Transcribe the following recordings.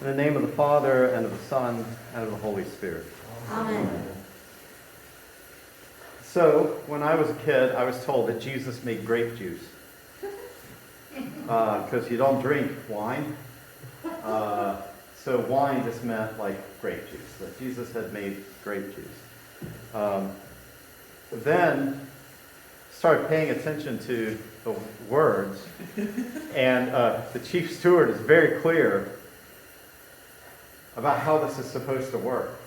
In the name of the Father, and of the Son, and of the Holy Spirit. Amen. So, when I was a kid, I was told that Jesus made grape juice. Because you don't drink wine. So wine just meant like grape juice. That Jesus had made grape juice. Then started paying attention to the words, and the chief steward is very clear about how this is supposed to work.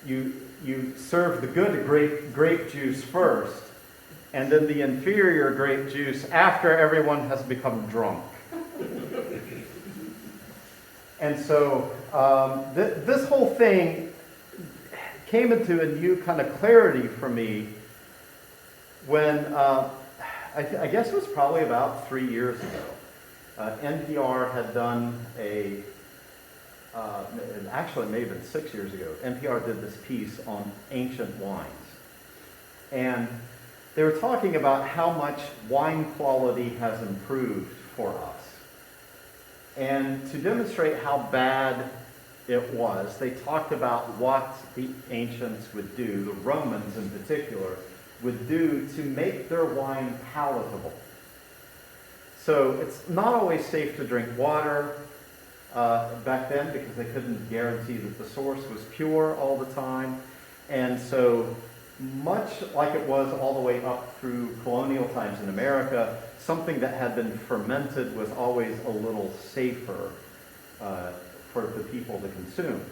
You serve the good grape juice first, and then the inferior grape juice after everyone has become drunk. And so this whole thing came into a new kind of clarity for me when I guess it was probably about 3 years ago. NPR had done actually it may have been 6 years ago, NPR did this piece on ancient wines. And they were talking about how much wine quality has improved for us. And to demonstrate how bad it was, they talked about what the ancients would do, the Romans in particular, would do to make their wine palatable. So it's not always safe to drink water back then because they couldn't guarantee that the source was pure all the time. And so much like it was all the way up through colonial times in America, something that had been fermented was always a little safer for the people to consume.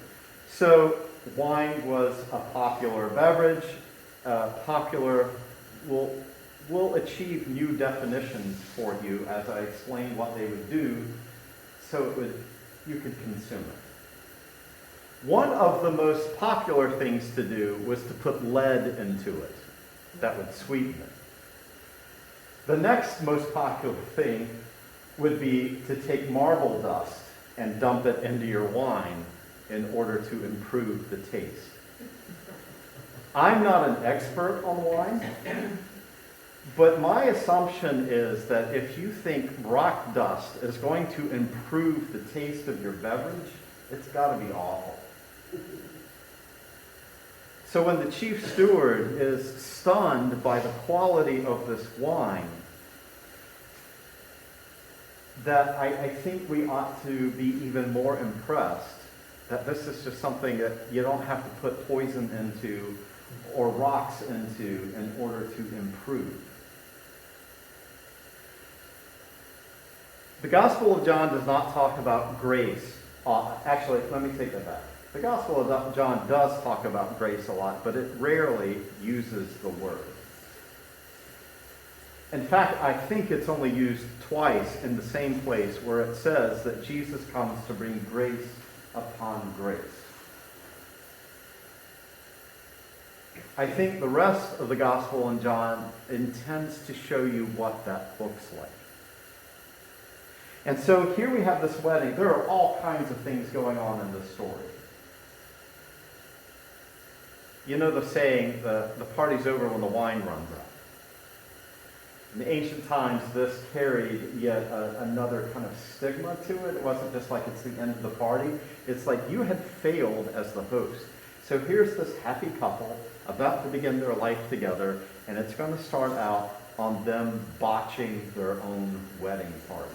So wine was a popular beverage. Popular will achieve new definitions for you as I explain what they would do so you could consume it. One of the most popular things to do was to put lead into it. That would sweeten it. The next most popular thing would be to take marble dust and dump it into your wine in order to improve the taste. I'm not an expert on wine, but my assumption is that if you think rock dust is going to improve the taste of your beverage, it's got to be awful. So when the chief steward is stunned by the quality of this wine, that I think we ought to be even more impressed that this is just something that you don't have to put poison into or rocks into in order to improve. The Gospel of John does not talk about grace. Actually, let me take that back. The Gospel of John does talk about grace a lot, but it rarely uses the word. In fact, I think it's only used twice in the same place where it says that Jesus comes to bring grace upon grace. I think the rest of the Gospel in John intends to show you what that looks like. And so here we have this wedding. There are all kinds of things going on in this story. You know the saying, the party's over when the wine runs out. In the ancient times, this carried yet another kind of stigma to it. It wasn't just like it's the end of the party. It's like you had failed as the host. So here's this happy couple about to begin their life together, and it's going to start out on them botching their own wedding party.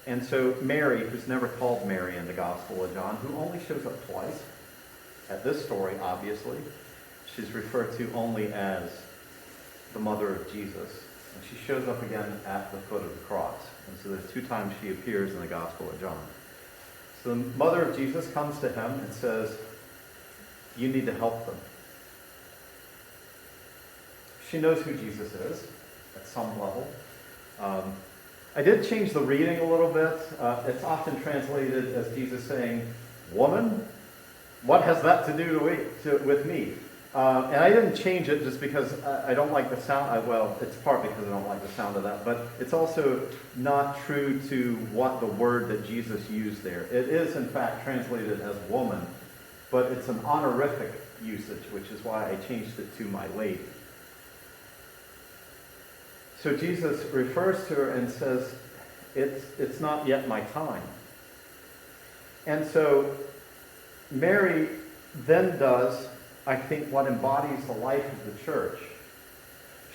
And so Mary, who's never called Mary in the Gospel of John, who only shows up twice at this story, obviously, she's referred to only as the mother of Jesus. And she shows up again at the foot of the cross. And so there's 2 times she appears in the Gospel of John. So the mother of Jesus comes to him and says, you need to help them. She knows who Jesus is at some level. I did change the reading a little bit. It's often translated as Jesus saying, woman, what has that to do with me? And I didn't change it just because I don't like the sound. Well, it's part because I don't like the sound of that, but it's also not true to what the word that Jesus used there. It is, in fact, translated as woman, but it's an honorific usage, which is why I changed it to my lady. So Jesus refers to her and says, it's not yet my time. And so Mary then does, I think, what embodies the life of the church.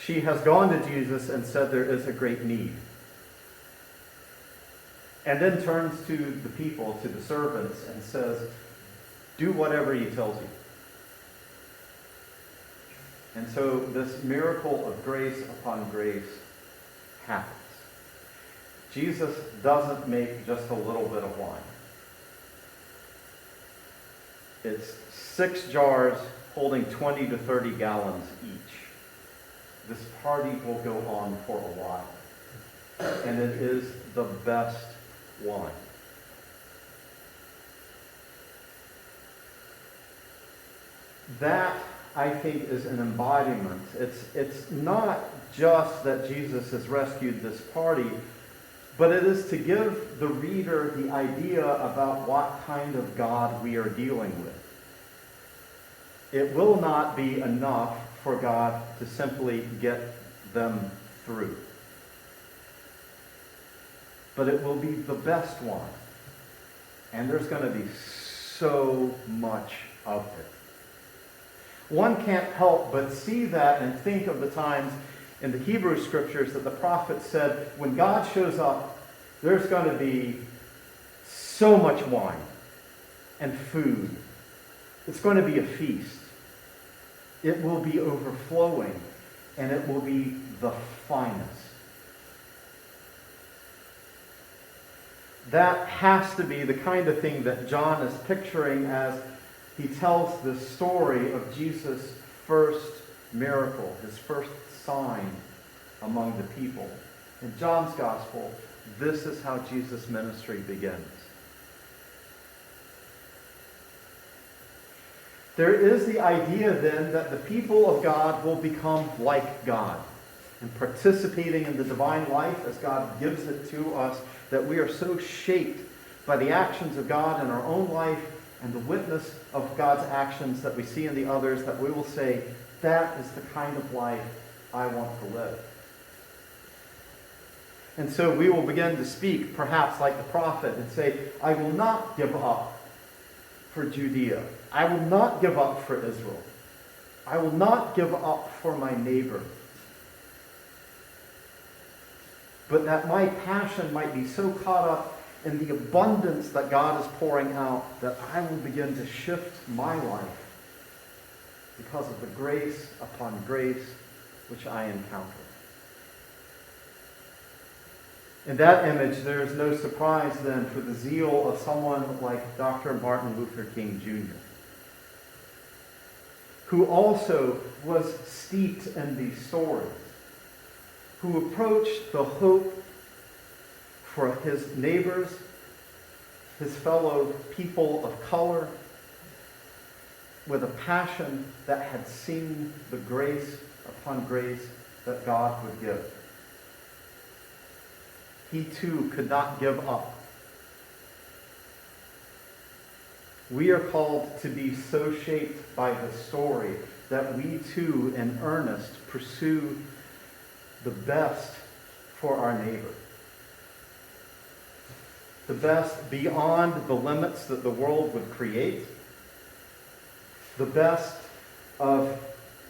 She has gone to Jesus and said there is a great need. And then turns to the people, to the servants, and says, do whatever he tells you. And so this miracle of grace upon grace happens. Jesus doesn't make just a little bit of wine. It's 6 jars holding 20 to 30 gallons each. This party will go on for a while. And it is the best wine. That, I think, is an embodiment. It's not just that Jesus has rescued this party, but it is to give the reader the idea about what kind of God we are dealing with. It will not be enough for God to simply get them through. But it will be the best wine. And there's going to be so much of it. One can't help but see that and think of the times in the Hebrew Scriptures that the prophet said, when God shows up, there's going to be so much wine and food. It's going to be a feast. It will be overflowing, and it will be the finest. That has to be the kind of thing that John is picturing as he tells the story of Jesus' first miracle, his first sign among the people. In John's Gospel, this is how Jesus' ministry begins. There is the idea then that the people of God will become like God and participating in the divine life as God gives it to us, that we are so shaped by the actions of God in our own life and the witness of God's actions that we see in the others, that we will say, that is the kind of life I want to live. And so we will begin to speak, perhaps like the prophet, and say, I will not give up for Judea. I will not give up for Israel. I will not give up for my neighbor. But that my passion might be so caught up in the abundance that God is pouring out that I will begin to shift my life because of the grace upon grace which I encounter. In that image, there is no surprise then for the zeal of someone like Dr. Martin Luther King Jr., who also was steeped in these stories, who approached the hope for his neighbors, his fellow people of color, with a passion that had seen the grace upon grace that God would give. He too could not give up. We are called to be so shaped by the story that we too, in earnest, pursue the best for our neighbor. The best beyond the limits that the world would create. The best of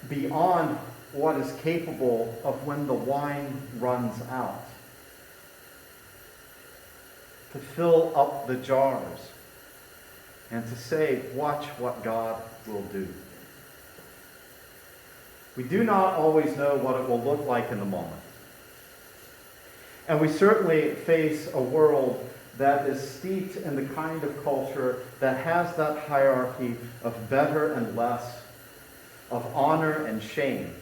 beyond what is capable of when the wine runs out. To fill up the jars and to say, watch what God will do. We do not always know what it will look like in the moment. And we certainly face a world that is steeped in the kind of culture that has that hierarchy of better and less, of honor and shame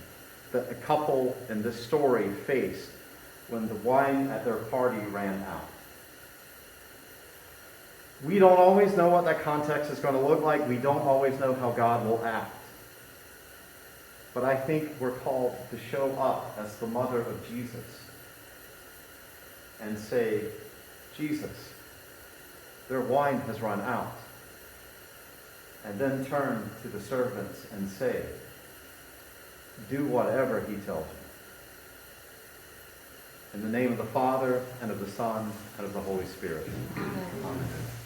that the couple in this story faced when the wine at their party ran out. We don't always know what that context is going to look like. We don't always know how God will act. But I think we're called to show up as the mother of Jesus and say, Jesus, their wine has run out. And then turn to the servants and say, do whatever he tells you. In the name of the Father, and of the Son, and of the Holy Spirit. Amen.